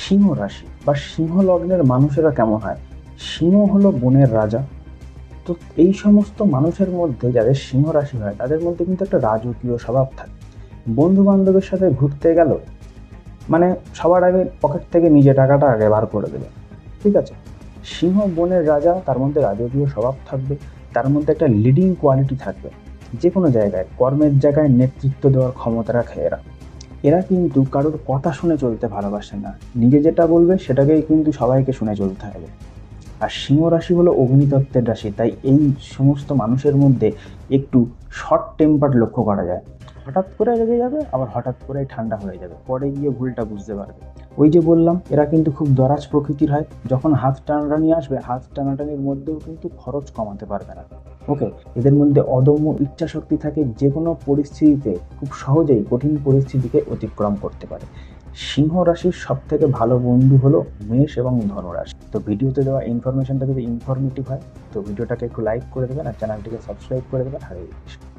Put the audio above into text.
সিংহ রাশি বা সিংহ লগ্নের মানুষেরা কেমন হয়? সিংহ হলো বনের রাজা। তো এই সমস্ত মানুষের মধ্যে যাদের সিংহ রাশি হয় তাদের মধ্যে কিন্তু একটা রাজকীয় স্বভাব থাকে। বন্ধু বান্ধবের সাথে ঘুরতে গেল, মানে সবার আগে পকেট থেকে নিজে টাকাটা আগে বার করে দেবে। ঠিক আছে? সিংহ বনের রাজা, তার মধ্যে রাজকীয় স্বভাব থাকবে, তার মধ্যে একটা লিডিং কোয়ালিটি থাকবে। যে কোনো জায়গায়, কর্মের জায়গায় নেতৃত্ব দেওয়ার ক্ষমতা রাখে এরা। এরা কিন্তু কারোর কথা শুনে চলতে ভালোবাসে না। নিজে যেটা বলবে সেটাকেই কিন্তু সবাইকে শুনে চলতে হবে। আর সিংহ রাশি হলো অগ্নিতত্ত্বের রাশি, তাই এই সমস্ত মানুষের মধ্যে একটু শর্ট টেম্পার লক্ষ্য করা যায়। হঠাৎ করে রেগে যাবে, আবার হঠাৎ করে ঠান্ডা হয়ে যাবে, পরে গিয়ে ভুলটা বুঝতে পারবে। ওই যে বললাম, এরা কিন্তু খুব দরাজ প্রকৃতির হয়। যখন হাত টানাটানি আসবে, হাত টানাটানির মধ্যেও কিন্তু খরচ কমাতে পারবে না। ওকে? এদের মধ্যে অদম্য ইচ্ছা শক্তি থাকে, যে কোনো পরিস্থিতিতে খুব সহজেই কঠিন পরিস্থিতিকে অতিক্রম করতে পারে। সিংহ রাশির সব থেকে ভালো বন্ধু হলো মেষ এবং ধনুরাশি। তো ভিডিওতে দেওয়া ইনফরমেশনটা যদি ইনফরমেটিভ হয় তো ভিডিওটাকে একটু লাইক করে দেবেন আর চ্যানেলটিকে সাবস্ক্রাইব করে দেবেন। হরে কৃষ্ণ।